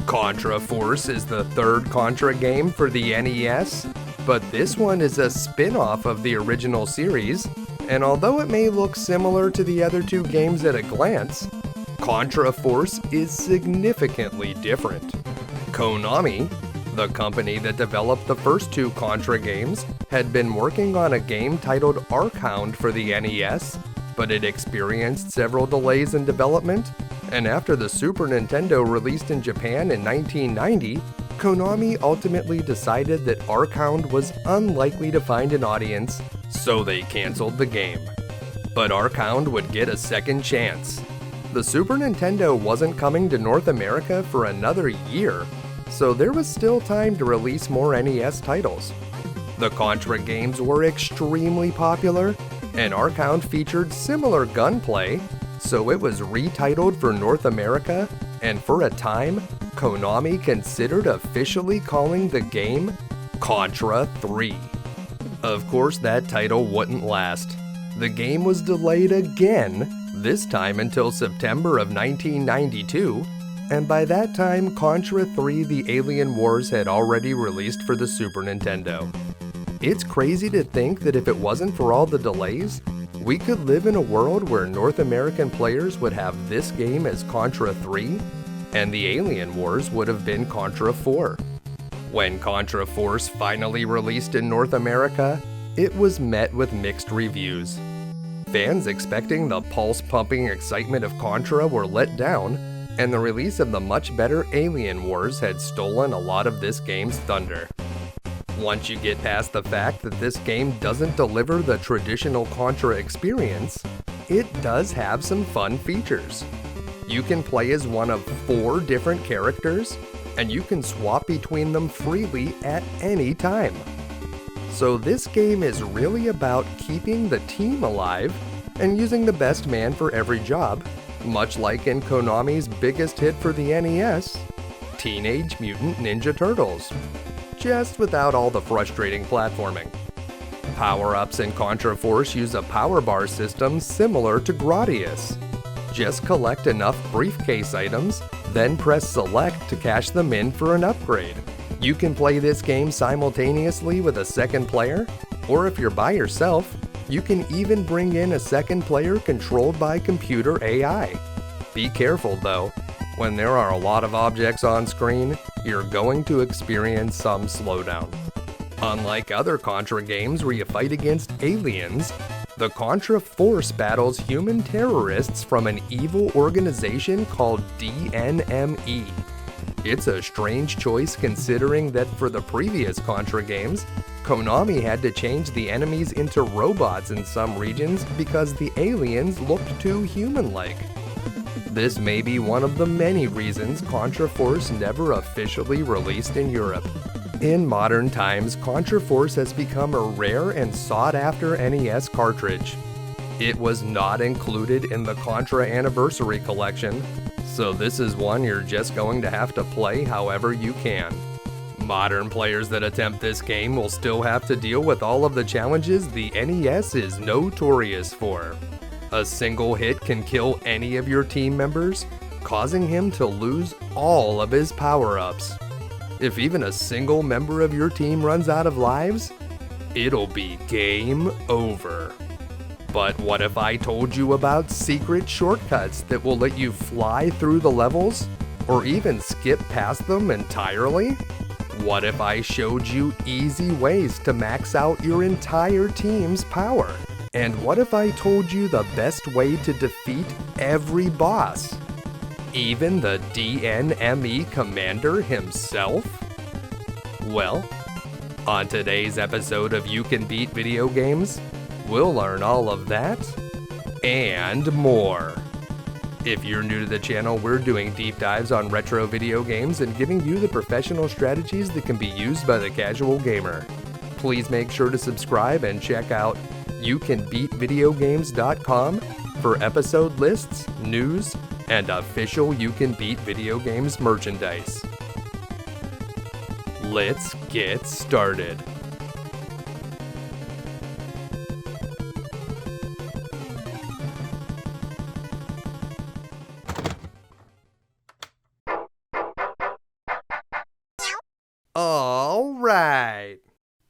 Contra Force is the third Contra game for the NES, but this one is a spin-off of the original series, and although it may look similar to the other two games at a glance, Contra Force is significantly different. Konami, the company that developed the first two Contra games, had been working on a game titled Arkhound for the NES, but it experienced several delays in development, and after the Super Nintendo released in Japan in 1990, Konami ultimately decided that Arkhound was unlikely to find an audience, so they canceled the game. But Arkhound would get a second chance. The Super Nintendo wasn't coming to North America for another year, so there was still time to release more NES titles. The Contra games were extremely popular, and Arkhound featured similar gunplay, so it was retitled for North America, and for a time, Konami considered officially calling the game Contra 3. Of course, that title wouldn't last. The game was delayed again, this time until September of 1992, and by that time, Contra 3 The Alien Wars had already released for the Super Nintendo. It's crazy to think that if it wasn't for all the delays, we could live in a world where North American players would have this game as Contra 3, and the Alien Wars would have been Contra 4. When Contra Force finally released in North America, it was met with mixed reviews. Fans expecting the pulse-pumping excitement of Contra were let down, and the release of the much better Alien Wars had stolen a lot of this game's thunder. Once you get past the fact that this game doesn't deliver the traditional Contra experience, it does have some fun features. You can play as one of 4 different characters, and you can swap between them freely at any time. So this game is really about keeping the team alive and using the best man for every job, much like in Konami's biggest hit for the NES, Teenage Mutant Ninja Turtles, just without all the frustrating platforming. Power-ups in Contra Force use a power bar system similar to Gradius. Just collect enough briefcase items, then press select to cash them in for an upgrade. You can play this game simultaneously with a second player, or if you're by yourself, you can even bring in a second player controlled by computer AI. Be careful though, when there are a lot of objects on screen, you're going to experience some slowdown. Unlike other Contra games where you fight against aliens, the Contra Force battles human terrorists from an evil organization called DNME. It's a strange choice considering that for the previous Contra games, Konami had to change the enemies into robots in some regions because the aliens looked too human-like. This may be one of the many reasons Contra Force never officially released in Europe. In modern times, Contra Force has become a rare and sought-after NES cartridge. It was not included in the Contra Anniversary Collection, so this is one you're just going to have to play however you can. Modern players that attempt this game will still have to deal with all of the challenges the NES is notorious for. A single hit can kill any of your team members, causing him to lose all of his power-ups. If even a single member of your team runs out of lives, it'll be game over. But what if I told you about secret shortcuts that will let you fly through the levels, or even skip past them entirely? What if I showed you easy ways to max out your entire team's power? And what if I told you the best way to defeat every boss? Even the DNME commander himself? Well, on today's episode of You Can Beat Video Games, we'll learn all of that and more. If you're new to the channel, we're doing deep dives on retro video games and giving you the professional strategies that can be used by the casual gamer. Please make sure to subscribe and check out YouCanBeatVideoGames.com for episode lists, news, and official You Can Beat Video Games merchandise. Let's get started.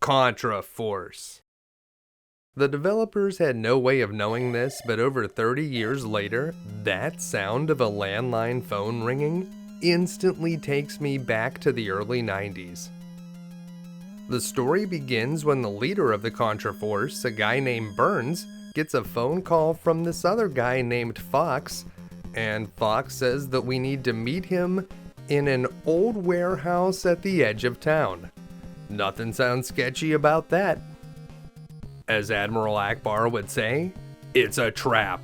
Contra Force. The developers had no way of knowing this, but over 30 years later, that sound of a landline phone ringing instantly takes me back to the early 90s. The story begins when the leader of the Contra Force, a guy named Burns, gets a phone call from this other guy named Fox, and Fox says that we need to meet him in an old warehouse at the edge of town. Nothing sounds sketchy about that. As Admiral Akbar would say, it's a trap.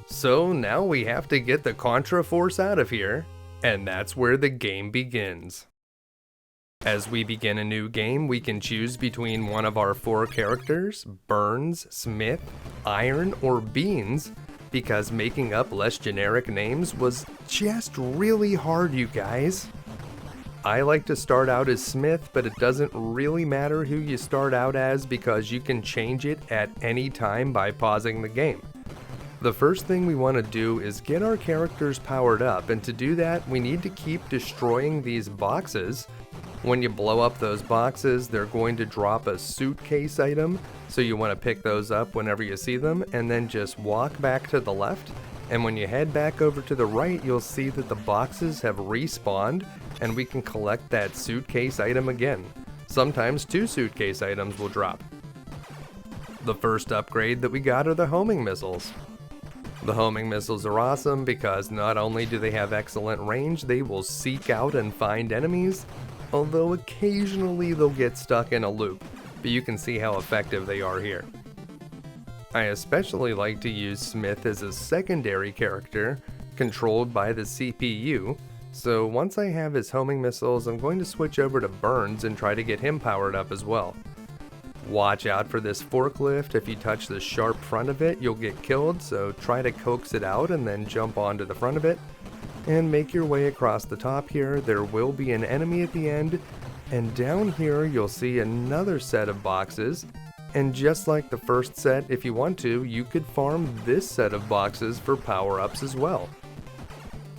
So now we have to get the Contra Force out of here, and that's where the game begins. As we begin a new game, we can choose between one of our 4 characters, Burns, Smith, Iron, or Beans, because making up less generic names was just really hard, you guys. I like to start out as Smith, but it doesn't really matter who you start out as because you can change it at any time by pausing the game. The first thing we want to do is get our characters powered up, and to do that we need to keep destroying these boxes. When you blow up those boxes, they're going to drop a suitcase item, so you want to pick those up whenever you see them, and then just walk back to the left, and when you head back over to the right, you'll see that the boxes have respawned, and we can collect that suitcase item again. Sometimes 2 suitcase items will drop. The first upgrade that we got are the homing missiles. The homing missiles are awesome because not only do they have excellent range, they will seek out and find enemies, although occasionally they'll get stuck in a loop, but you can see how effective they are here. I especially like to use Smith as a secondary character, controlled by the CPU, so once I have his homing missiles, I'm going to switch over to Burns and try to get him powered up as well. Watch out for this forklift. If you touch the sharp front of it, you'll get killed, so try to coax it out and then jump onto the front of it. And make your way across the top here. There will be an enemy at the end, and down here you'll see another set of boxes. And just like the first set, if you want to, you could farm this set of boxes for power-ups as well.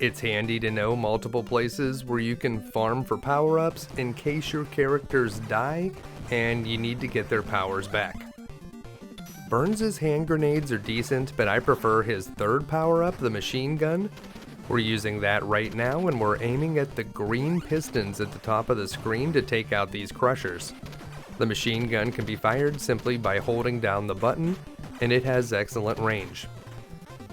It's handy to know multiple places where you can farm for power-ups in case your characters die and you need to get their powers back. Burns' hand grenades are decent, but I prefer his third power-up, the machine gun. We're using that right now, and we're aiming at the green pistons at the top of the screen to take out these crushers. The machine gun can be fired simply by holding down the button, and it has excellent range.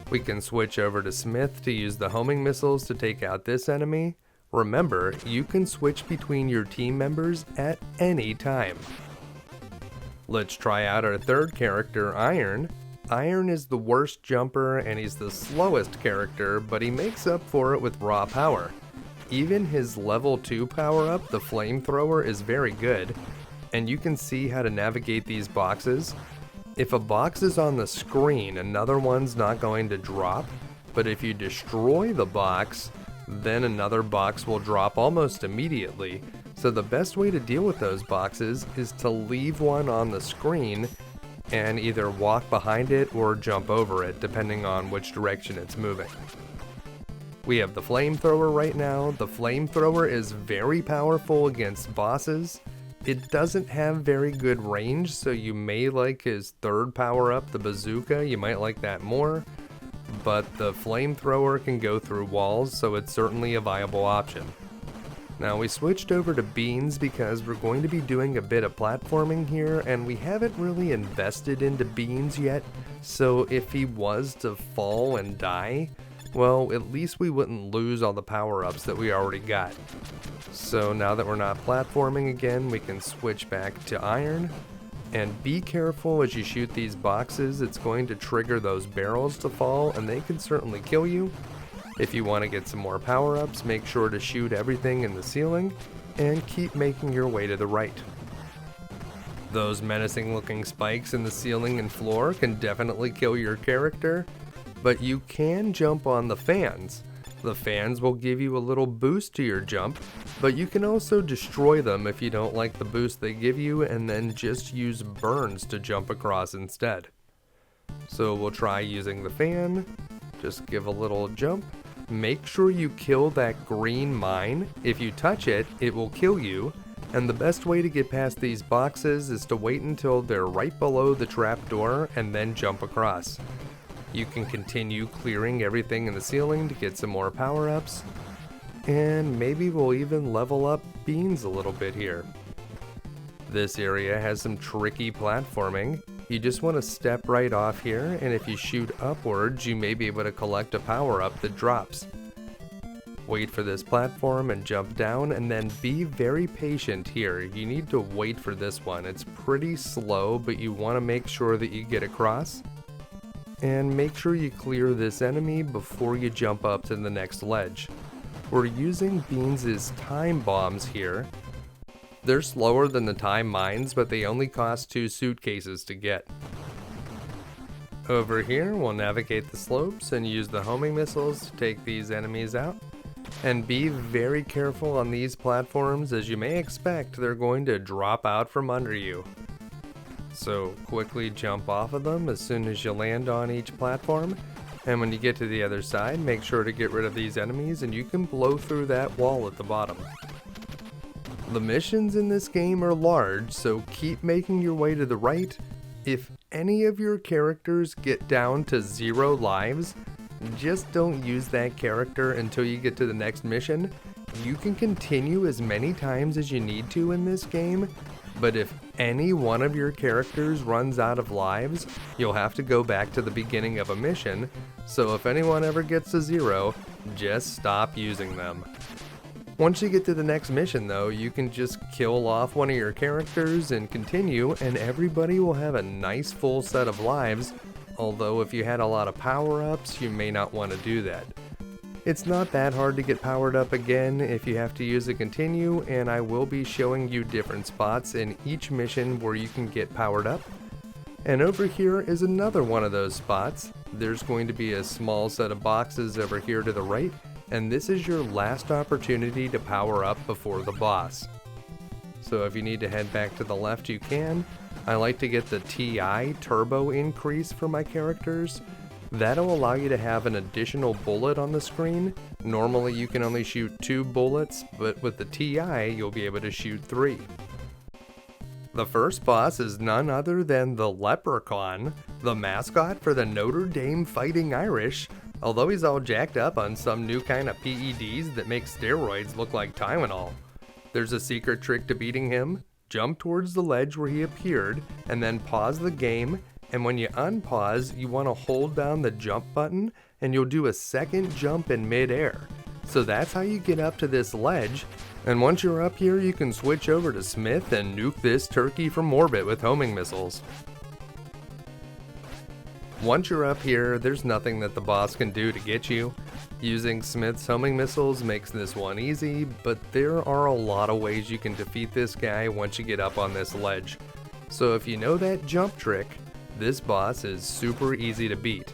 We can switch over to Smith to use the homing missiles to take out this enemy. Remember, you can switch between your team members at any time. Let's try out our third character, Iron. Iron is the worst jumper and he's the slowest character, but he makes up for it with raw power. Even his level 2 power-up, the flamethrower, is very good, and you can see how to navigate these boxes. If a box is on the screen, another one's not going to drop, but if you destroy the box, then another box will drop almost immediately. So the best way to deal with those boxes is to leave one on the screen and either walk behind it or jump over it, depending on which direction it's moving. We have the flamethrower right now. The flamethrower is very powerful against bosses. It doesn't have very good range, so you may like his third power-up, the bazooka. You might like that more, but the flamethrower can go through walls, so it's certainly a viable option. Now we switched over to Beans because we're going to be doing a bit of platforming here, and we haven't really invested into Beans yet, so if he was to fall and die, well, at least we wouldn't lose all the power-ups that we already got. So now that we're not platforming again, we can switch back to Iron. And be careful as you shoot these boxes, it's going to trigger those barrels to fall, and they can certainly kill you. If you want to get some more power-ups, make sure to shoot everything in the ceiling, and keep making your way to the right. Those menacing looking spikes in the ceiling and floor can definitely kill your character, but you can jump on the fans. The fans will give you a little boost to your jump, but you can also destroy them if you don't like the boost they give you, and then just use Burns to jump across instead. So we'll try using the fan. Just give a little jump. Make sure you kill that green mine. If you touch it, it will kill you. and the best way to get past these boxes is to wait until they're right below the trapdoor and then jump across. You can continue clearing everything in the ceiling to get some more power-ups, and maybe we'll even level up Beans a little bit here. This area has some tricky platforming. You just want to step right off here, and if you shoot upwards, you may be able to collect a power-up that drops. Wait for this platform and jump down, and then be very patient here. You need to wait for this one. It's pretty slow, but you want to make sure that you get across. And make sure you clear this enemy before you jump up to the next ledge. We're using Beans' time bombs here. They're slower than the time mines, but they only cost 2 suitcases to get. Over here, we'll navigate the slopes and use the homing missiles to take these enemies out. And be very careful on these platforms, as you may expect they're going to drop out from under you. So quickly jump off of them as soon as you land on each platform, and when you get to the other side, make sure to get rid of these enemies and you can blow through that wall at the bottom. The missions in this game are large, so keep making your way to the right. If any of your characters get down to 0 lives, just don't use that character until you get to the next mission. You can continue as many times as you need to in this game, but if any one of your characters runs out of lives, you'll have to go back to the beginning of a mission, so if anyone ever gets to 0, just stop using them. Once you get to the next mission though, you can just kill off one of your characters and continue, and everybody will have a nice full set of lives, although if you had a lot of power-ups, you may not want to do that. It's not that hard to get powered up again if you have to use a continue, and I will be showing you different spots in each mission where you can get powered up. And over here is another one of those spots. There's going to be a small set of boxes over here to the right, and this is your last opportunity to power up before the boss. So if you need to head back to the left, you can. I like to get the TI turbo increase for my characters. That'll allow you to have an additional bullet on the screen. Normally you can only shoot 2 bullets, but with the TI you'll be able to shoot 3. The first boss is none other than the Leprechaun, the mascot for the Notre Dame Fighting Irish, although he's all jacked up on some new kind of PEDs that make steroids look like Tylenol. There's a secret trick to beating him. Jump towards the ledge where he appeared, and then pause the game, and when you unpause, you want to hold down the jump button, and you'll do a second jump in mid-air. So that's how you get up to this ledge, and once you're up here, you can switch over to Smith and nuke this turkey from orbit with homing missiles. Once you're up here, there's nothing that the boss can do to get you. Using Smith's homing missiles makes this one easy, but there are a lot of ways you can defeat this guy once you get up on this ledge. So if you know that jump trick, this boss is super easy to beat.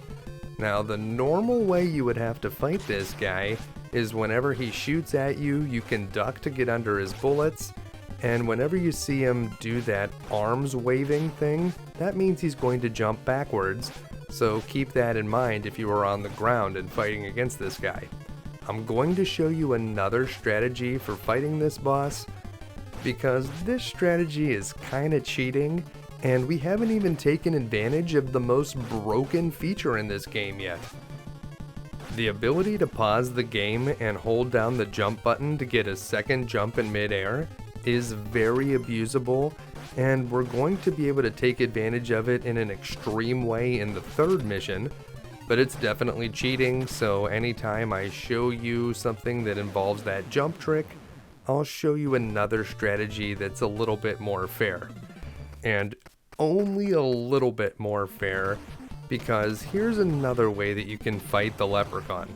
Now the normal way you would have to fight this guy is whenever he shoots at you, you can duck to get under his bullets, and whenever you see him do that arms waving thing, that means he's going to jump backwards. So keep that in mind if you are on the ground and fighting against this guy. I'm going to show you another strategy for fighting this boss, because this strategy is kinda cheating, and we haven't even taken advantage of the most broken feature in this game yet. The ability to pause the game and hold down the jump button to get a second jump in midair is very abusable, and we're going to be able to take advantage of it in an extreme way in the third mission, but it's definitely cheating, so anytime I show you something that involves that jump trick, I'll show you another strategy that's a little bit more fair. And only a little bit more fair, because here's another way that you can fight the Leprechaun.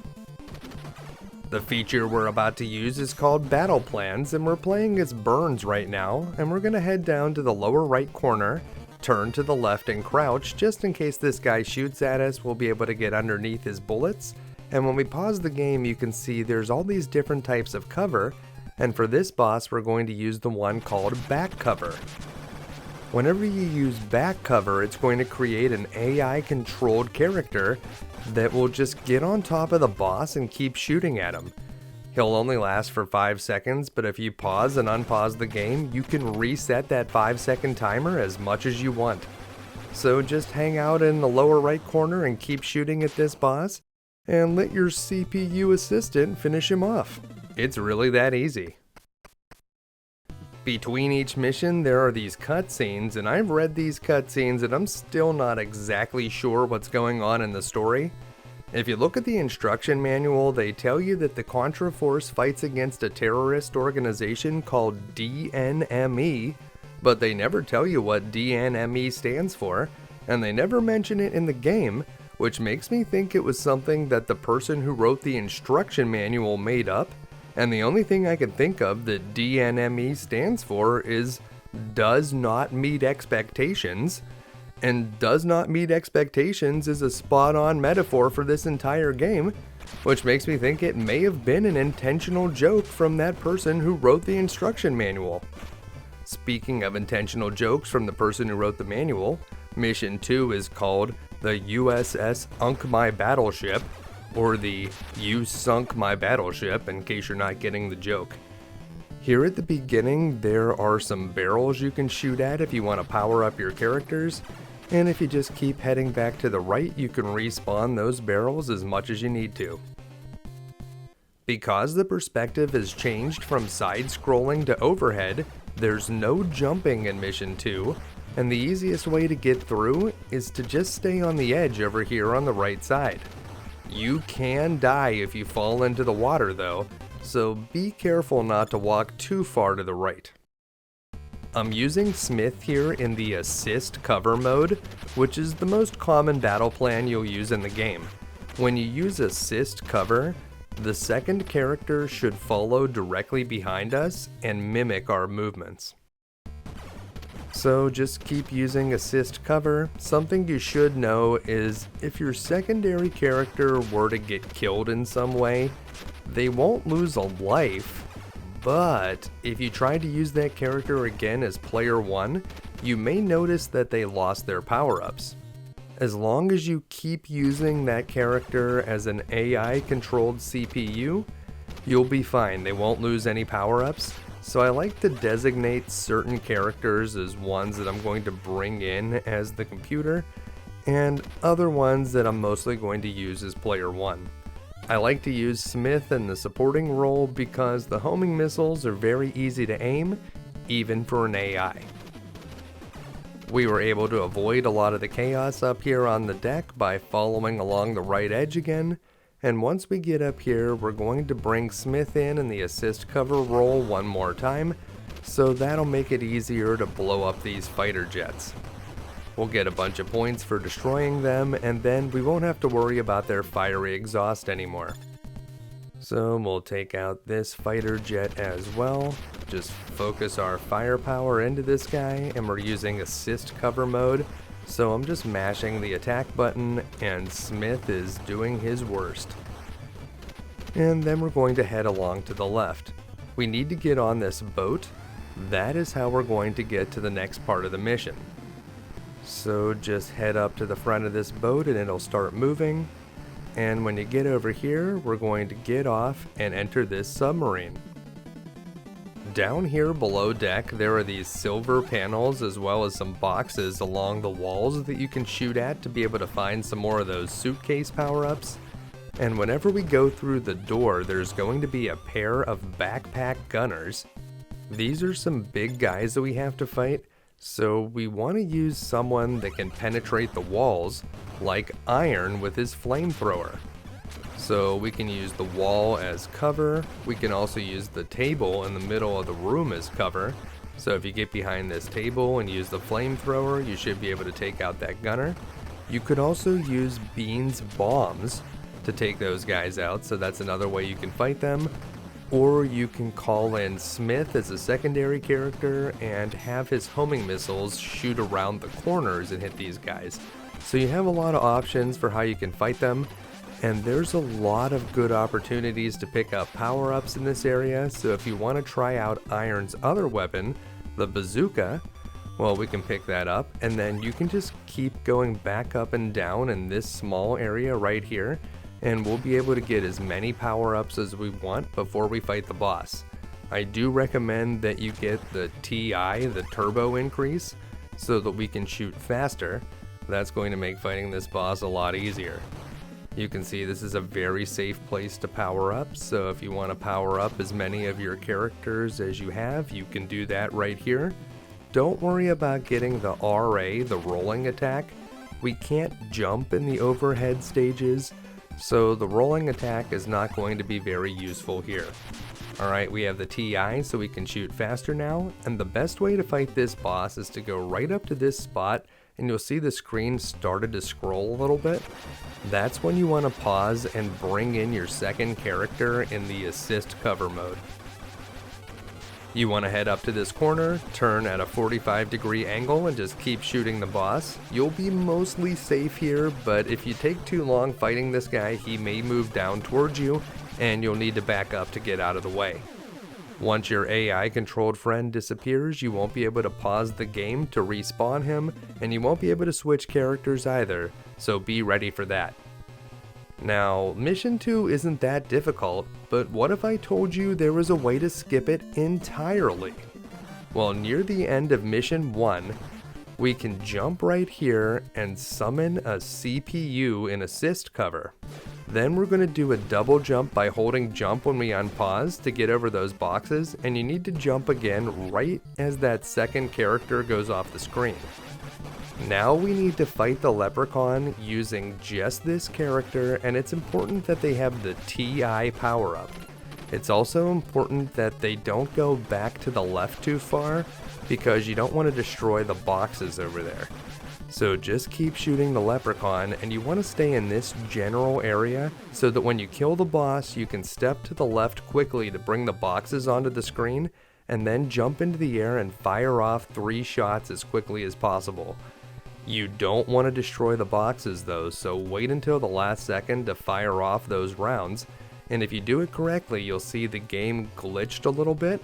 The feature we're about to use is called Battle Plans, and we're playing as Burns right now, and we're going to head down to the lower right corner, turn to the left and crouch, just in case this guy shoots at us, we'll be able to get underneath his bullets, and when we pause the game you can see there's all these different types of cover, and for this boss we're going to use the one called back cover. Whenever you use back cover, it's going to create an AI controlled character that will just get on top of the boss and keep shooting at him. He'll only last for 5 seconds, but if you pause and unpause the game, you can reset that 5-second timer as much as you want. So just hang out in the lower right corner and keep shooting at this boss, and let your CPU assistant finish him off. It's really that easy. Between each mission, there are these cutscenes, and I've read these cutscenes and I'm still not exactly sure what's going on in the story. If you look at the instruction manual, they tell you that the Contra Force fights against a terrorist organization called DNME, but they never tell you what DNME stands for, and they never mention it in the game, which makes me think it was something that the person who wrote the instruction manual made up, and the only thing I can think of that DNME stands for is does not meet expectations, and does not meet expectations is a spot-on metaphor for this entire game, which makes me think it may have been an intentional joke from that person who wrote the instruction manual. Speaking of intentional jokes from the person who wrote the manual, Mission 2 is called the USS Unk My Battleship, or the You Sunk My Battleship, in case you're not getting the joke. Here at the beginning, there are some barrels you can shoot at if you want to power up your characters, and if you just keep heading back to the right, you can respawn those barrels as much as you need to. Because the perspective has changed from side-scrolling to overhead, there's no jumping in Mission 2, and the easiest way to get through is to just stay on the edge over here on the right side. You can die if you fall into the water though, so be careful not to walk too far to the right. I'm using Smith here in the assist cover mode, which is the most common battle plan you'll use in the game. When you use assist cover, the second character should follow directly behind us and mimic our movements. So just keep using assist cover. Something you should know is if your secondary character were to get killed in some way, they won't lose a life, but if you try to use that character again as player 1, you may notice that they lost their power-ups. As long as you keep using that character as an AI controlled CPU, you'll be fine, they won't lose any power-ups. So I like to designate certain characters as ones that I'm going to bring in as the computer, and other ones that I'm mostly going to use as player 1. I like to use Smith in the supporting role because the homing missiles are very easy to aim, even for an AI. We were able to avoid a lot of the chaos up here on the deck by following along the right edge again, and once we get up here, we're going to bring Smith in the assist cover role one more time, so that'll make it easier to blow up these fighter jets. We'll get a bunch of points for destroying them, and then we won't have to worry about their fiery exhaust anymore. So we'll take out this fighter jet as well, just focus our firepower into this guy, and we're using assist cover mode, so I'm just mashing the attack button, and Smith is doing his worst. And then we're going to head along to the left. We need to get on this boat. That is how we're going to get to the next part of the mission. So just head up to the front of this boat and it'll start moving. And when you get over here, we're going to get off and enter this submarine. Down here below deck, there are these silver panels as well as some boxes along the walls that you can shoot at to be able to find some more of those suitcase power-ups. And whenever we go through the door, there's going to be a pair of backpack gunners. These are some big guys that we have to fight, so we want to use someone that can penetrate the walls, like Iron with his flamethrower. So we can use the wall as cover. We can also use the table in the middle of the room as cover. So if you get behind this table and use the flamethrower, you should be able to take out that gunner. You could also use Bean's bombs to take those guys out, so that's another way you can fight them. Or you can call in Smith as a secondary character and have his homing missiles shoot around the corners and hit these guys. So you have a lot of options for how you can fight them. And there's a lot of good opportunities to pick up power-ups in this area, so if you want to try out Iron's other weapon, the bazooka, well, we can pick that up, and then you can just keep going back up and down in this small area right here, and we'll be able to get as many power-ups as we want before we fight the boss. I do recommend that you get the TI, the turbo increase, so that we can shoot faster. That's going to make fighting this boss a lot easier. You can see this is a very safe place to power up, so if you want to power up as many of your characters as you have, you can do that right here. Don't worry about getting the RA, the rolling attack. We can't jump in the overhead stages, so the rolling attack is not going to be very useful here. Alright, we have the TI so we can shoot faster now, and the best way to fight this boss is to go right up to this spot and you'll see the screen started to scroll a little bit. That's when you want to pause and bring in your second character in the assist cover mode. You want to head up to this corner, turn at a 45-degree angle and just keep shooting the boss. You'll be mostly safe here, but if you take too long fighting this guy, he may move down towards you and you'll need to back up to get out of the way. Once your AI-controlled friend disappears, you won't be able to pause the game to respawn him, and you won't be able to switch characters either, so be ready for that. Now, Mission 2 isn't that difficult, but what if I told you there was a way to skip it entirely? Well, near the end of Mission 1, we can jump right here and summon a CPU in assist cover. Then we're going to do a double jump by holding jump when we unpause to get over those boxes, and you need to jump again right as that second character goes off the screen. Now we need to fight the leprechaun using just this character, and it's important that they have the TI power-up. It's also important that they don't go back to the left too far, because you don't want to destroy the boxes over there. So just keep shooting the leprechaun, and you want to stay in this general area so that when you kill the boss, you can step to the left quickly to bring the boxes onto the screen, and then jump into the air and fire off 3 shots as quickly as possible. You don't want to destroy the boxes though, so wait until the last second to fire off those rounds, and if you do it correctly, you'll see the game glitched a little bit,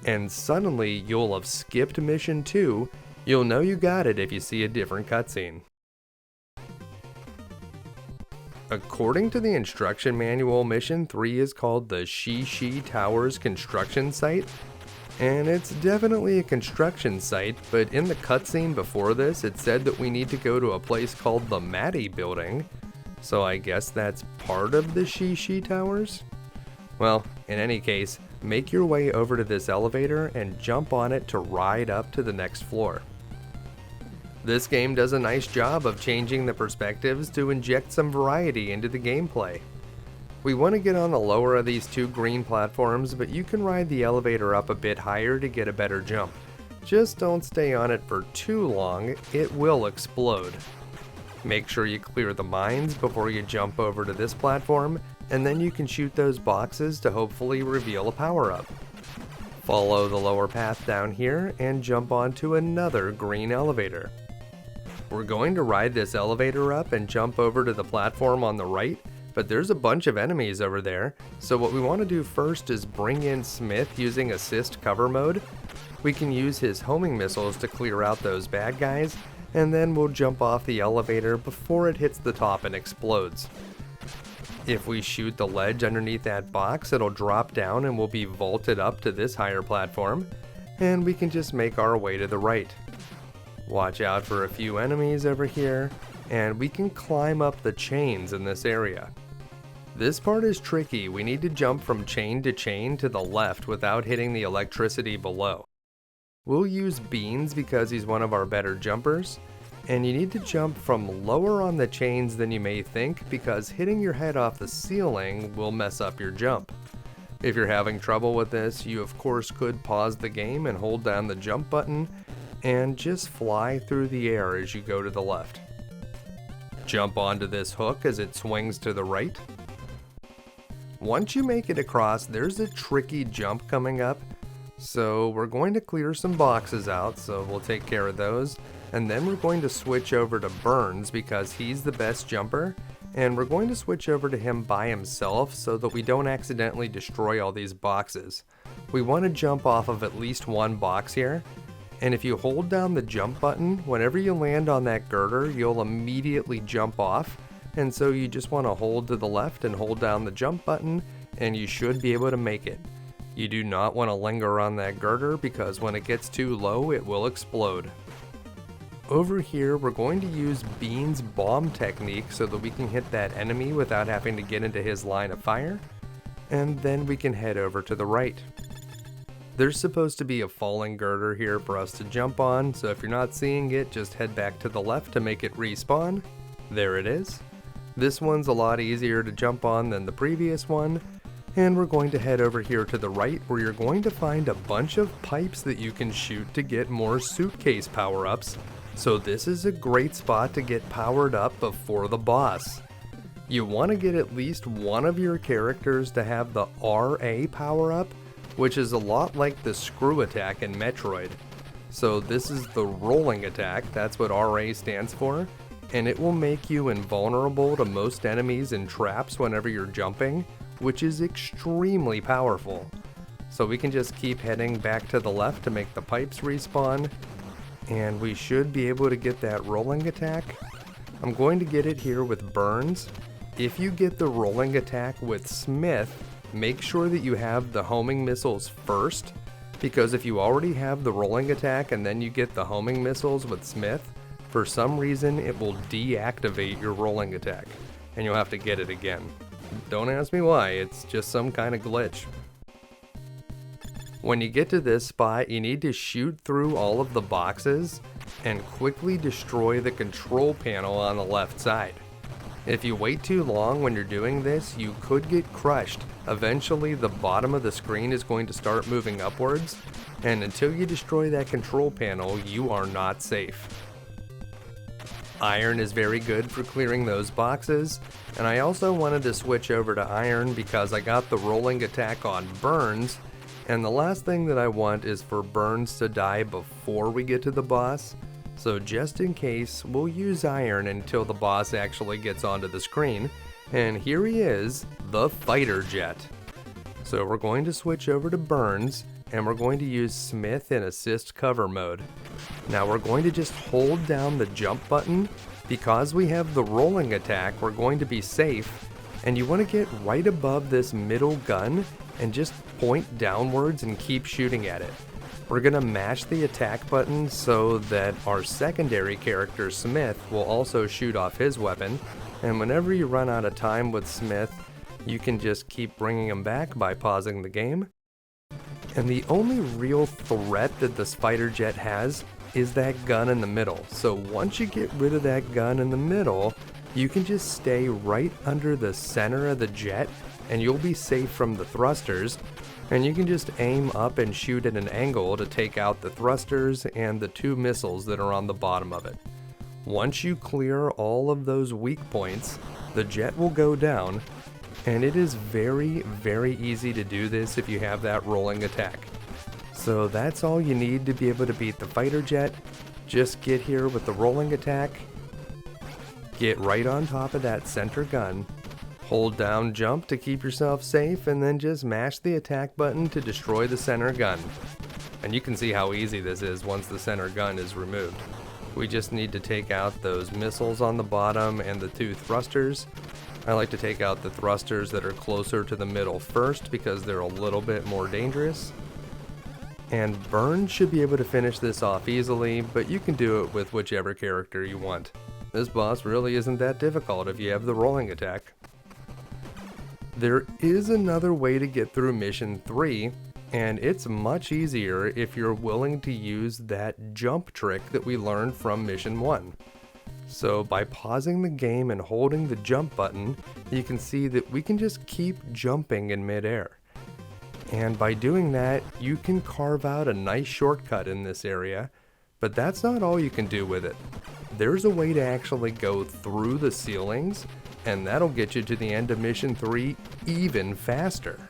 and suddenly you'll have skipped Mission 2. You'll know you got it if you see a different cutscene. According to the instruction manual, Mission 3 is called the Shi Towers construction site, and it's definitely a construction site, but in the cutscene before this, it said that we need to go to a place called the Maddie building, so I guess that's part of the Shi Towers? Well, in any case, make your way over to this elevator and jump on it to ride up to the next floor. This game does a nice job of changing the perspectives to inject some variety into the gameplay. We want to get on the lower of these 2 green platforms, but you can ride the elevator up a bit higher to get a better jump. Just don't stay on it for too long, it will explode. Make sure you clear the mines before you jump over to this platform, and then you can shoot those boxes to hopefully reveal a power-up. Follow the lower path down here and jump onto another green elevator. We're going to ride this elevator up and jump over to the platform on the right, but there's a bunch of enemies over there, so what we want to do first is bring in Smith using assist cover mode. We can use his homing missiles to clear out those bad guys, and then we'll jump off the elevator before it hits the top and explodes. If we shoot the ledge underneath that box, it'll drop down and we'll be vaulted up to this higher platform, and we can just make our way to the right. Watch out for a few enemies over here, and we can climb up the chains in this area. This part is tricky. We need to jump from chain to chain to the left without hitting the electricity below. We'll use Beans because he's one of our better jumpers, and you need to jump from lower on the chains than you may think because hitting your head off the ceiling will mess up your jump. If you're having trouble with this, you of course could pause the game and hold down the jump button and just fly through the air as you go to the left. Jump onto this hook as it swings to the right. Once you make it across, there's a tricky jump coming up, so we're going to clear some boxes out, so we'll take care of those, and then we're going to switch over to Burns because he's the best jumper, and we're going to switch over to him by himself so that we don't accidentally destroy all these boxes. We want to jump off of at least one box here, and if you hold down the jump button, whenever you land on that girder, you'll immediately jump off, and so you just want to hold to the left and hold down the jump button, and you should be able to make it. You do not want to linger on that girder because when it gets too low, it will explode. Over here, we're going to use Bean's bomb technique so that we can hit that enemy without having to get into his line of fire, and then we can head over to the right. There's supposed to be a falling girder here for us to jump on, so if you're not seeing it, just head back to the left to make it respawn. There it is. This one's a lot easier to jump on than the previous one, and we're going to head over here to the right where you're going to find a bunch of pipes that you can shoot to get more suitcase power-ups, so this is a great spot to get powered up before the boss. You want to get at least one of your characters to have the RA power-up, which is a lot like the screw attack in Metroid. So this is the rolling attack, that's what RA stands for, and it will make you invulnerable to most enemies and traps whenever you're jumping, which is extremely powerful. So we can just keep heading back to the left to make the pipes respawn, and we should be able to get that rolling attack. I'm going to get it here with Burns. If you get the rolling attack with Smith, make sure that you have the homing missiles first, because if you already have the rolling attack and then you get the homing missiles with Smith, for some reason it will deactivate your rolling attack, and you'll have to get it again. Don't ask me why, it's just some kind of glitch. When you get to this spot, you need to shoot through all of the boxes and quickly destroy the control panel on the left side. If you wait too long when you're doing this, you could get crushed. Eventually, the bottom of the screen is going to start moving upwards, and until you destroy that control panel, you are not safe. Iron is very good for clearing those boxes, and I also wanted to switch over to Iron because I got the rolling attack on Burns, and the last thing that I want is for Burns to die before we get to the boss. So just in case, we'll use Iron until the boss actually gets onto the screen. And here he is, the fighter jet. So we're going to switch over to Burns, and we're going to use Smith in assist cover mode. Now we're going to just hold down the jump button. Because we have the rolling attack, we're going to be safe. And you want to get right above this middle gun and just point downwards and keep shooting at it. We're going to mash the attack button so that our secondary character Smith will also shoot off his weapon, and whenever you run out of time with Smith, you can just keep bringing him back by pausing the game. And the only real threat that this fighter jet has is that gun in the middle, so once you get rid of that gun in the middle, you can just stay right under the center of the jet and you'll be safe from the thrusters, and you can just aim up and shoot at an angle to take out the thrusters and the two missiles that are on the bottom of it. Once you clear all of those weak points, the jet will go down, and it is very, very easy to do this if you have that rolling attack. So that's all you need to be able to beat the fighter jet. Just get here with the rolling attack, get right on top of that center gun, hold down jump to keep yourself safe, and then just mash the attack button to destroy the center gun. And you can see how easy this is once the center gun is removed. We just need to take out those missiles on the bottom and the two thrusters. I like to take out the thrusters that are closer to the middle first because they're a little bit more dangerous. And Burns should be able to finish this off easily, but you can do it with whichever character you want. This boss really isn't that difficult if you have the rolling attack. There is another way to get through Mission 3, and it's much easier if you're willing to use that jump trick that we learned from Mission 1. So by pausing the game and holding the jump button, you can see that we can just keep jumping in midair. And by doing that, you can carve out a nice shortcut in this area, but that's not all you can do with it. There's a way to actually go through the ceilings, and that'll get you to the end of Mission 3 even faster.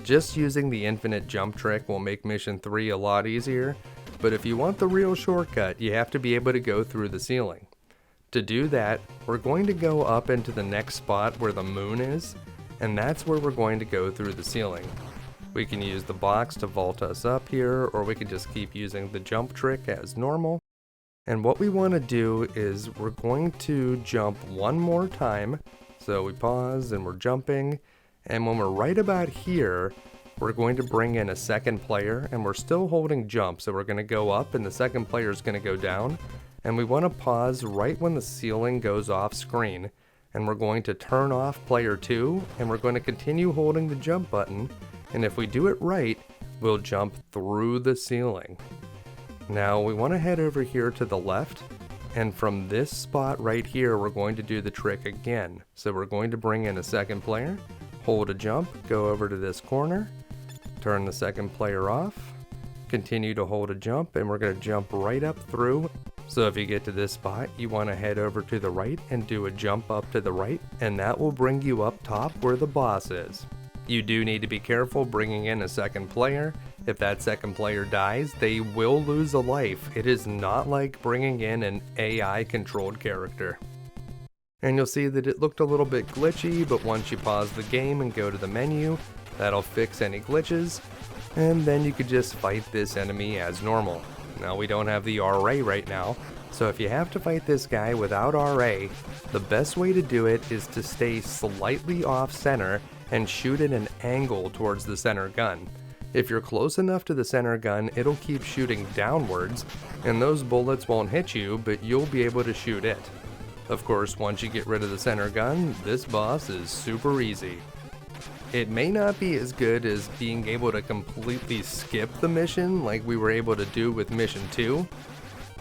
Just using the infinite jump trick will make Mission 3 a lot easier, but if you want the real shortcut, you have to be able to go through the ceiling. To do that, we're going to go up into the next spot where the moon is, and that's where we're going to go through the ceiling. We can use the box to vault us up here, or we can just keep using the jump trick as normal. And what we want to do is we're going to jump one more time. So we pause and we're jumping. And when we're right about here, we're going to bring in a second player, and we're still holding jump. So we're going to go up and the second player is going to go down. And we want to pause right when the ceiling goes off screen. And we're going to turn off player 2, and we're going to continue holding the jump button. And if we do it right, we'll jump through the ceiling. Now we want to head over here to the left, and from this spot right here, we're going to do the trick again. So we're going to bring in a second player, hold a jump, go over to this corner, turn the second player off, continue to hold a jump, and we're going to jump right up through. So if you get to this spot, you want to head over to the right and do a jump up to the right, and that will bring you up top where the boss is. You do need to be careful bringing in a second player. If that second player dies, they will lose a life. It is not like bringing in an AI controlled character. And you'll see that it looked a little bit glitchy, but once you pause the game and go to the menu, that'll fix any glitches, and then you could just fight this enemy as normal. Now we don't have the RA right now, so if you have to fight this guy without RA, the best way to do it is to stay slightly off center and shoot at an angle towards the center gun. If you're close enough to the center gun, it'll keep shooting downwards, and those bullets won't hit you, but you'll be able to shoot it. Of course, once you get rid of the center gun, this boss is super easy. It may not be as good as being able to completely skip the mission like we were able to do with mission 2,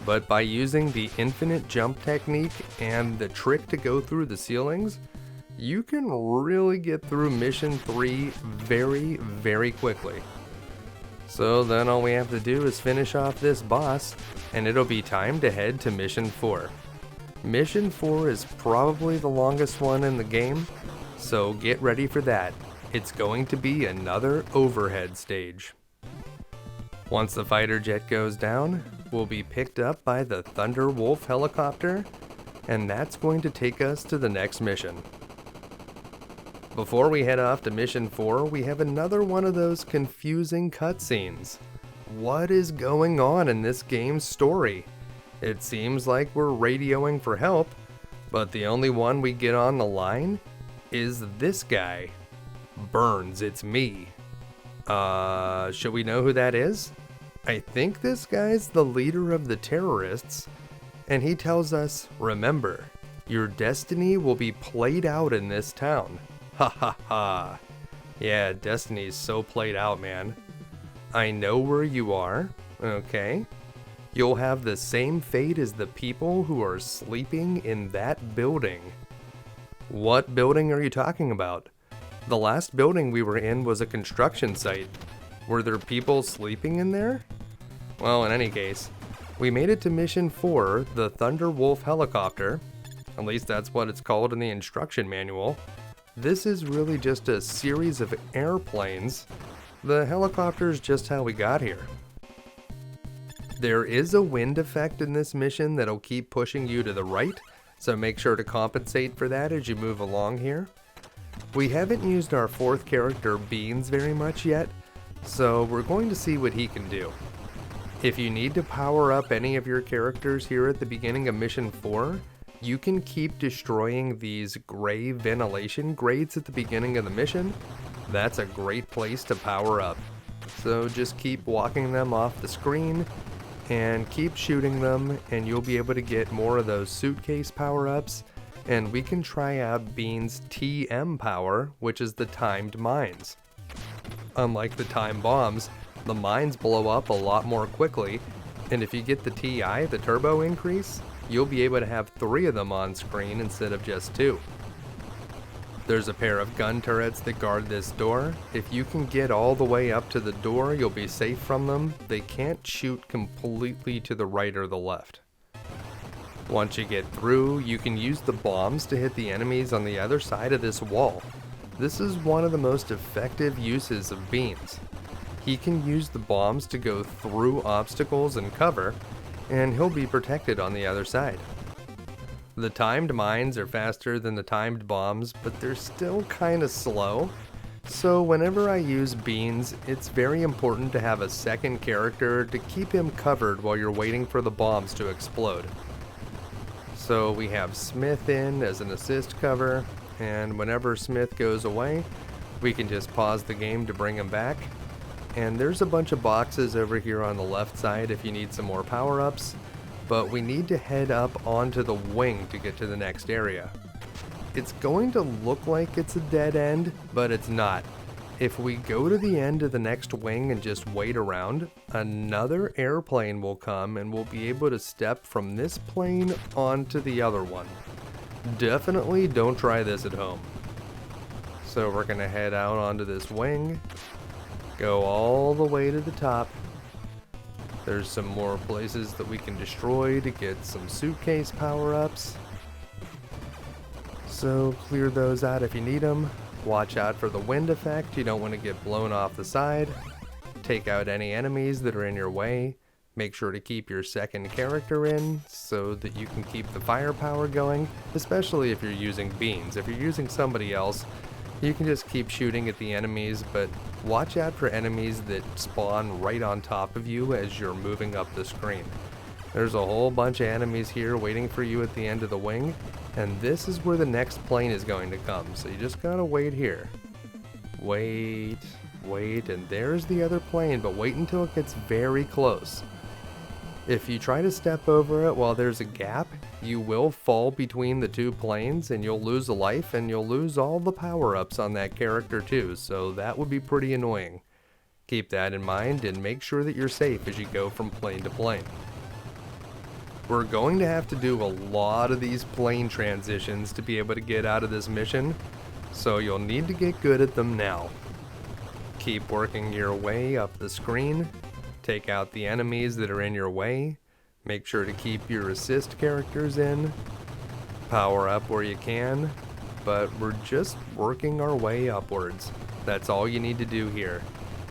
but by using the infinite jump technique and the trick to go through the ceilings, you can really get through mission 3 very, very quickly. So then all we have to do is finish off this boss, and it'll be time to head to mission 4. Mission 4 is probably the longest one in the game, so get ready for that. It's going to be another overhead stage. Once the fighter jet goes down, we'll be picked up by the Thunder Wolf helicopter, and that's going to take us to the next mission. Before we head off to mission 4, we have another one of those confusing cutscenes. What is going on in this game's story? It seems like we're radioing for help, but the only one we get on the line is this guy. Burns, it's me. Should we know who that is? I think this guy's the leader of the terrorists, and he tells us, remember, your destiny will be played out in this town. Ha ha ha. Yeah, destiny's so played out, man. I know where you are, okay? You'll have the same fate as the people who are sleeping in that building. What building are you talking about? The last building we were in was a construction site. Were there people sleeping in there? Well, in any case, we made it to mission 4, the Thunder Wolf helicopter. At least that's what it's called in the instruction manual. This is really just a series of airplanes. The helicopter's just how we got here. There is a wind effect in this mission that'll keep pushing you to the right, so make sure to compensate for that as you move along here. We haven't used our fourth character, Beans, very much yet, so we're going to see what he can do. If you need to power up any of your characters here at the beginning of mission 4, you can keep destroying these gray ventilation grates at the beginning of the mission. That's a great place to power up. So just keep walking them off the screen and keep shooting them, and you'll be able to get more of those suitcase power-ups. And we can try out Bean's TM power, which is the timed mines. Unlike the time bombs, the mines blow up a lot more quickly, and if you get the TI, the turbo increase, you'll be able to have 3 of them on screen instead of just 2. There's a pair of gun turrets that guard this door. If you can get all the way up to the door, you'll be safe from them. They can't shoot completely to the right or the left. Once you get through, you can use the bombs to hit the enemies on the other side of this wall. This is one of the most effective uses of Beans. He can use the bombs to go through obstacles and cover, and he'll be protected on the other side. The timed mines are faster than the timed bombs, but they're still kinda slow. So whenever I use beans, it's very important to have a second character to keep him covered while you're waiting for the bombs to explode. So we have Smith in as an assist cover, and whenever Smith goes away, we can just pause the game to bring him back. And there's a bunch of boxes over here on the left side if you need some more power-ups, but we need to head up onto the wing to get to the next area. It's going to look like it's a dead end, but it's not. If we go to the end of the next wing and just wait around, another airplane will come and we'll be able to step from this plane onto the other one. Definitely don't try this at home. So we're gonna head out onto this wing, go all the way to the top. There's some more places that we can destroy to get some suitcase power-ups. So clear those out if you need them. Watch out for the wind effect, you don't want to get blown off the side. Take out any enemies that are in your way. Make sure to keep your second character in so that you can keep the firepower going, especially if you're using beans. If you're using somebody else, you can just keep shooting at the enemies, but watch out for enemies that spawn right on top of you as you're moving up the screen. There's a whole bunch of enemies here waiting for you at the end of the wing, and this is where the next plane is going to come, so you just gotta wait here. Wait, and there's the other plane, but wait until it gets very close. If you try to step over it while there's a gap, you will fall between the two planes and you'll lose a life and you'll lose all the power-ups on that character too, so that would be pretty annoying. Keep that in mind and make sure that you're safe as you go from plane to plane. We're going to have to do a lot of these plane transitions to be able to get out of this mission, so you'll need to get good at them now. Keep working your way up the screen, take out the enemies that are in your way, make sure to keep your assist characters in, power up where you can, but we're just working our way upwards. That's all you need to do here.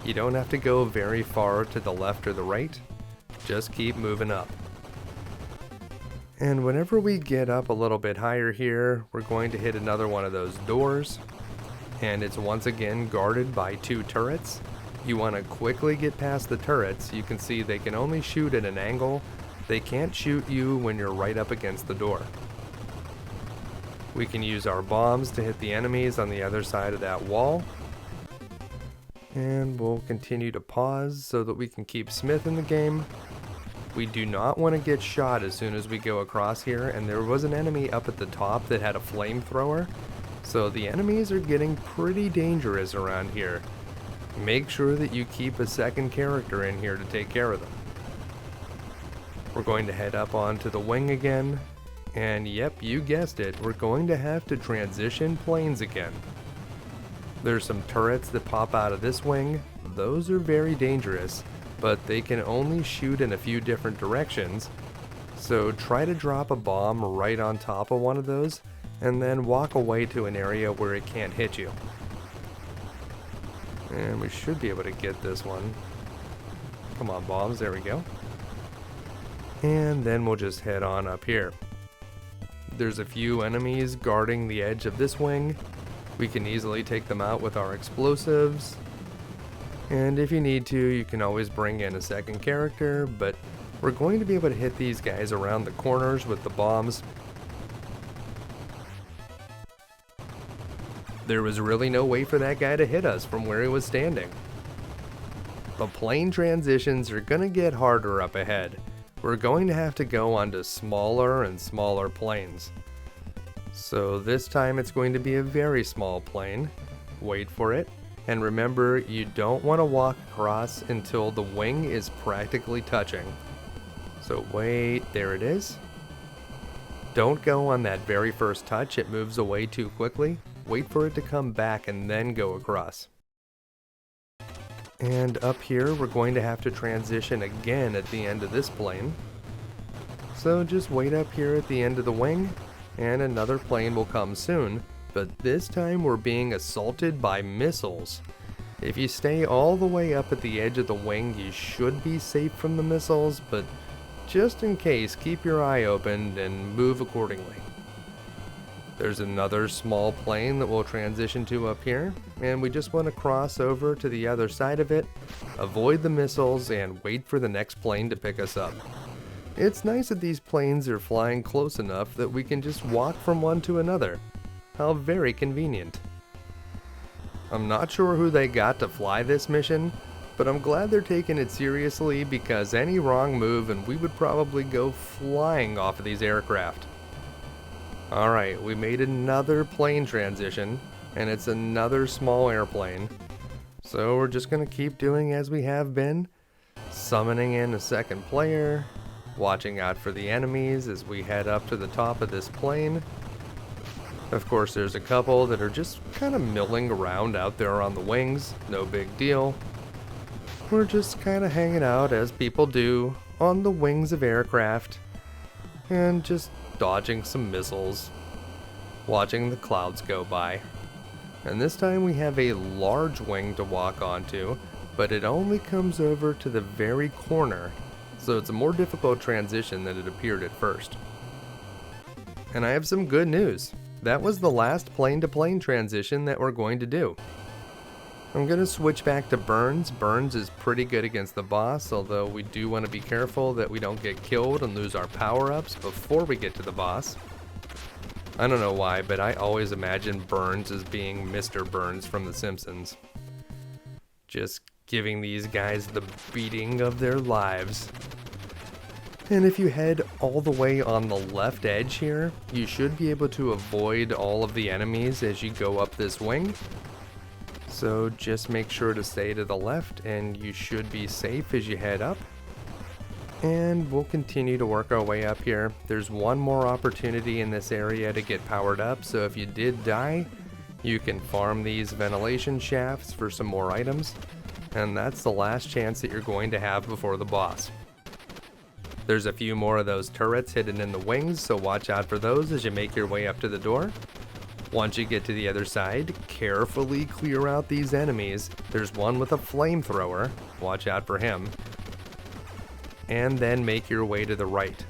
You don't have to go very far to the left or the right, just keep moving up. And whenever we get up a little bit higher here, we're going to hit another one of those doors, and it's once again guarded by two turrets. You want to quickly get past the turrets. You can see they can only shoot at an angle. They can't shoot you when you're right up against the door. We can use our bombs to hit the enemies on the other side of that wall. And we'll continue to pause so that we can keep Smith in the game. We do not want to get shot as soon as we go across here, and there was an enemy up at the top that had a flamethrower, so the enemies are getting pretty dangerous around here. Make sure that you keep a second character in here to take care of them. We're going to head up onto the wing again, and yep, you guessed it, we're going to have to transition planes again. There's some turrets that pop out of this wing. Those are very dangerous, but they can only shoot in a few different directions, so try to drop a bomb right on top of one of those and then walk away to an area where it can't hit you. And we should be able to get this one. Come on, bombs, there we go. And then we'll just head on up here. There's a few enemies guarding the edge of this wing. We can easily take them out with our explosives. And if you need to, you can always bring in a second character, but we're going to be able to hit these guys around the corners with the bombs. There was really no way for that guy to hit us from where he was standing. The plane transitions are going to get harder up ahead. We're going to have to go onto smaller and smaller planes. So this time it's going to be a very small plane. Wait for it. And remember, you don't want to walk across until the wing is practically touching. So wait, there it is. Don't go on that very first touch, it moves away too quickly. Wait for it to come back and then go across. And up here, we're going to have to transition again at the end of this plane. So just wait up here at the end of the wing, and another plane will come soon. But this time we're being assaulted by missiles. If you stay all the way up at the edge of the wing, you should be safe from the missiles, but just in case, keep your eye open and move accordingly. There's another small plane that we'll transition to up here, and we just want to cross over to the other side of it, avoid the missiles, and wait for the next plane to pick us up. It's nice that these planes are flying close enough that we can just walk from one to another. How very convenient. I'm not sure who they got to fly this mission, but I'm glad they're taking it seriously, because any wrong move and we would probably go flying off of these aircraft. Alright, we made another plane transition, and it's another small airplane. So we're just going to keep doing as we have been, summoning in a second player, watching out for the enemies as we head up to the top of this plane. Of course, there's a couple that are just kind of milling around out there on the wings, no big deal. We're just kind of hanging out as people do on the wings of aircraft, and just dodging some missiles, watching the clouds go by. And this time we have a large wing to walk onto, but it only comes over to the very corner, so it's a more difficult transition than it appeared at first. And I have some good news. That was the last plane-to-plane transition that we're going to do. I'm going to switch back to Burns. Burns is pretty good against the boss, although we do want to be careful that we don't get killed and lose our power-ups before we get to the boss. I don't know why, but I always imagine Burns as being Mr. Burns from The Simpsons. Just giving these guys the beating of their lives. And if you head all the way on the left edge here, you should be able to avoid all of the enemies as you go up this wing. So just make sure to stay to the left and you should be safe as you head up. And we'll continue to work our way up here. There's one more opportunity in this area to get powered up, so if you did die, you can farm these ventilation shafts for some more items. And that's the last chance that you're going to have before the boss. There's a few more of those turrets hidden in the wings, so watch out for those as you make your way up to the door. Once you get to the other side, carefully clear out these enemies. There's one with a flamethrower, watch out for him. And then make your way to the right.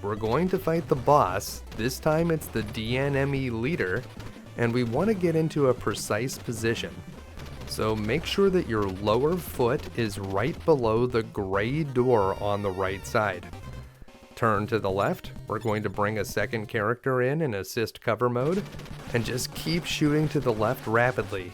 We're going to fight the boss. This time it's the DNME leader, and we want to get into a precise position. So make sure that your lower foot is right below the gray door on the right side. Turn to the left. We're going to bring a second character in assist cover mode, and just keep shooting to the left rapidly.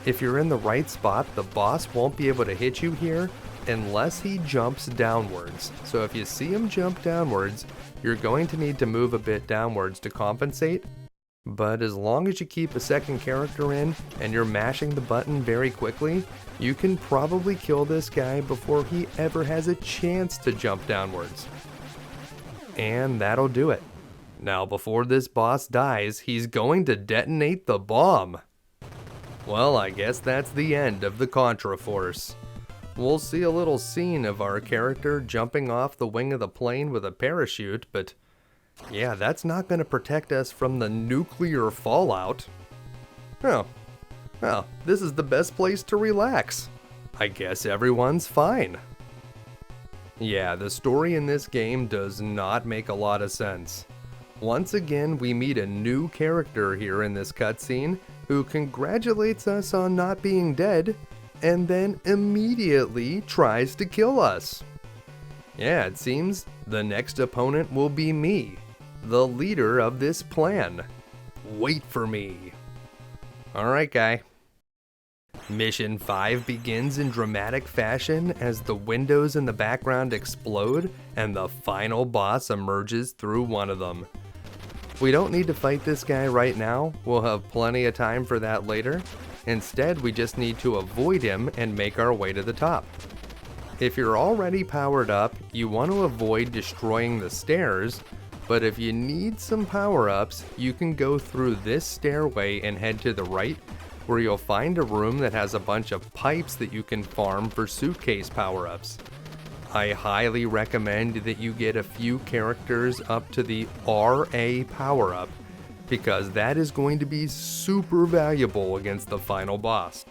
If you're in the right spot, the boss won't be able to hit you here unless he jumps downwards. So if you see him jump downwards, you're going to need to move a bit downwards to compensate. But as long as you keep a second character in and you're mashing the button very quickly, you can probably kill this guy before he ever has a chance to jump downwards. And that'll do it. Now before this boss dies, he's going to detonate the bomb. Well, I guess that's the end of the Contra Force. We'll see a little scene of our character jumping off the wing of the plane with a parachute, but yeah, that's not going to protect us from the nuclear fallout. Oh, well, this is the best place to relax. I guess everyone's fine. Yeah, the story in this game does not make a lot of sense. Once again, we meet a new character here in this cutscene who congratulates us on not being dead, and then immediately tries to kill us. Yeah, it seems the next opponent will be me, the leader of this plan. Wait for me. Alright, guy. Mission 5 begins in dramatic fashion as the windows in the background explode and the final boss emerges through one of them. We don't need to fight this guy right now, we'll have plenty of time for that later. Instead, we just need to avoid him and make our way to the top. If you're already powered up, you want to avoid destroying the stairs, but if you need some power-ups, you can go through this stairway and head to the right, where you'll find a room that has a bunch of pipes that you can farm for suitcase power-ups. I highly recommend that you get a few characters up to the RA power-up, because that is going to be super valuable against the final boss.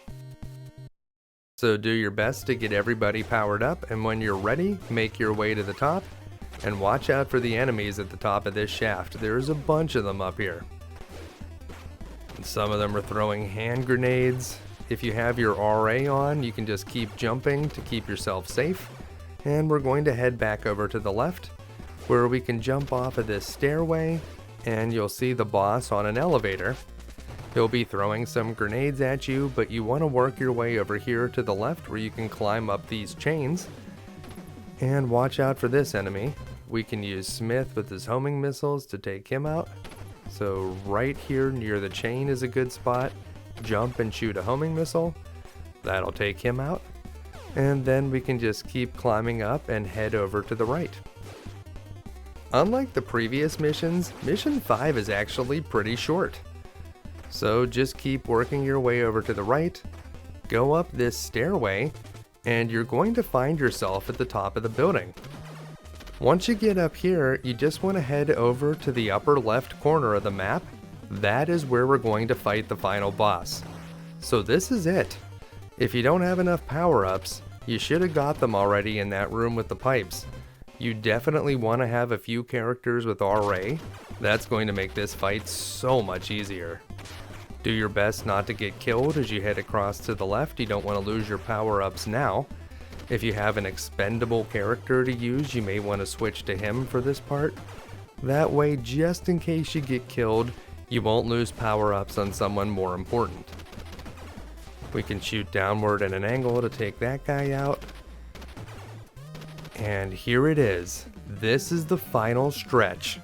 So do your best to get everybody powered up, and when you're ready, make your way to the top, and watch out for the enemies at the top of this shaft. There's a bunch of them up here. Some of them are throwing hand grenades. If you have your RA on, you can just keep jumping to keep yourself safe. And we're going to head back over to the left, where we can jump off of this stairway, and you'll see the boss on an elevator. He'll be throwing some grenades at you, but you want to work your way over here to the left where you can climb up these chains. And watch out for this enemy. We can use Smith with his homing missiles to take him out. So right here near the chain is a good spot. Jump and shoot a homing missile. That'll take him out. And then we can just keep climbing up and head over to the right. Unlike the previous missions, Mission 5 is actually pretty short. So just keep working your way over to the right, go up this stairway, and you're going to find yourself at the top of the building. Once you get up here, you just want to head over to the upper left corner of the map. That is where we're going to fight the final boss. So this is it. If you don't have enough power-ups, you should have got them already in that room with the pipes. You definitely want to have a few characters with RA. That's going to make this fight so much easier. Do your best not to get killed as you head across to the left. You don't want to lose your power-ups now. If you have an expendable character to use, you may want to switch to him for this part. That way, just in case you get killed, you won't lose power-ups on someone more important. We can shoot downward at an angle to take that guy out. And here it is. This is the final stretch.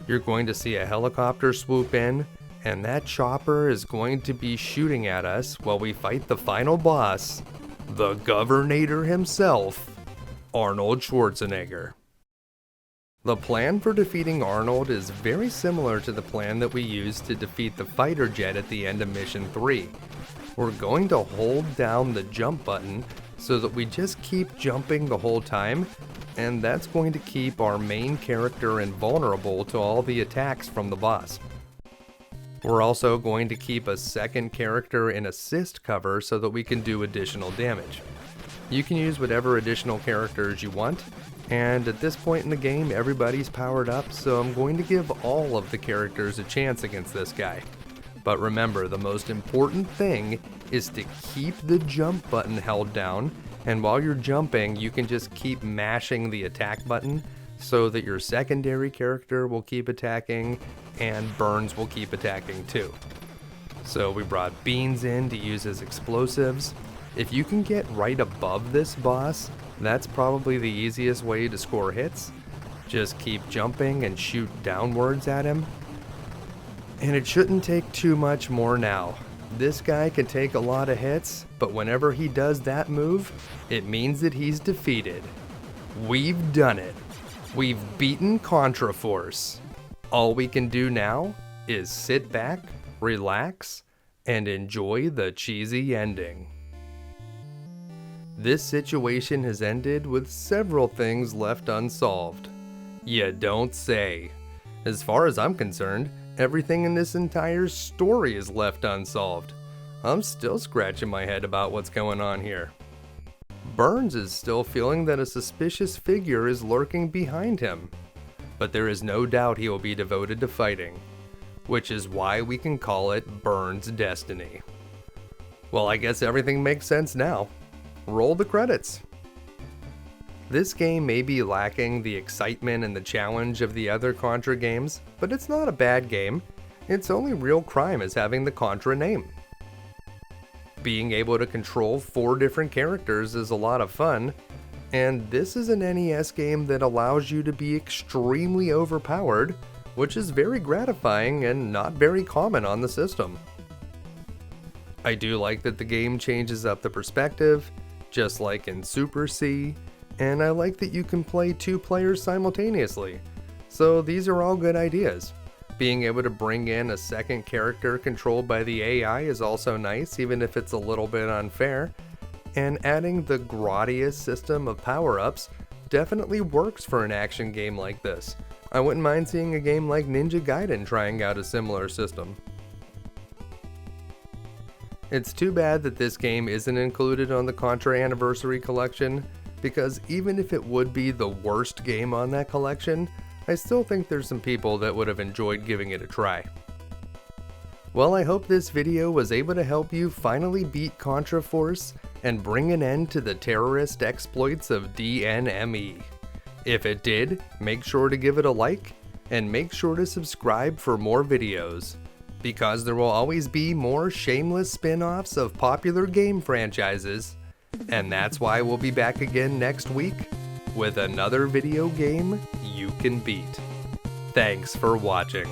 You're going to see a helicopter swoop in, and that chopper is going to be shooting at us while we fight the final boss, the Governator himself, Arnold Schwarzenegger. The plan for defeating Arnold is very similar to the plan that we used to defeat the fighter jet at the end of Mission 3. We're going to hold down the jump button so that we just keep jumping the whole time, and that's going to keep our main character invulnerable to all the attacks from the boss. We're also going to keep a second character in assist cover so that we can do additional damage. You can use whatever additional characters you want, and at this point in the game everybody's powered up, so I'm going to give all of the characters a chance against this guy. But remember, the most important thing is to keep the jump button held down, and while you're jumping you can just keep mashing the attack button so that your secondary character will keep attacking and Burns will keep attacking too. So we brought Beans in to use as explosives. If you can get right above this boss, that's probably the easiest way to score hits. Just keep jumping and shoot downwards at him. And it shouldn't take too much more now. This guy can take a lot of hits, but whenever he does that move, it means that he's defeated. We've done it. We've beaten Contra Force. All we can do now is sit back, relax, and enjoy the cheesy ending. This situation has ended with several things left unsolved. You don't say. As far as I'm concerned, everything in this entire story is left unsolved. I'm still scratching my head about what's going on here. Burns is still feeling that a suspicious figure is lurking behind him, but there is no doubt he will be devoted to fighting, which is why we can call it Burns' destiny. Well, I guess everything makes sense now. Roll the credits. This game may be lacking the excitement and the challenge of the other Contra games, but it's not a bad game. Its only real crime is having the Contra name. Being able to control 4 different characters is a lot of fun, and this is an NES game that allows you to be extremely overpowered, which is very gratifying and not very common on the system. I do like that the game changes up the perspective, just like in Super C, and I like that you can play 2 players simultaneously, so these are all good ideas. Being able to bring in a second character controlled by the AI is also nice, even if it's a little bit unfair, and adding the Gradius system of power-ups definitely works for an action game like this. I wouldn't mind seeing a game like Ninja Gaiden trying out a similar system. It's too bad that this game isn't included on the Contra Anniversary Collection, because even if it would be the worst game on that collection, I still think there's some people that would have enjoyed giving it a try. Well, I hope this video was able to help you finally beat Contra Force and bring an end to the terrorist exploits of DNME. If it did, make sure to give it a like, and make sure to subscribe for more videos, because there will always be more shameless spin-offs of popular game franchises, and that's why we'll be back again next week with another video game you can beat. Thanks for watching.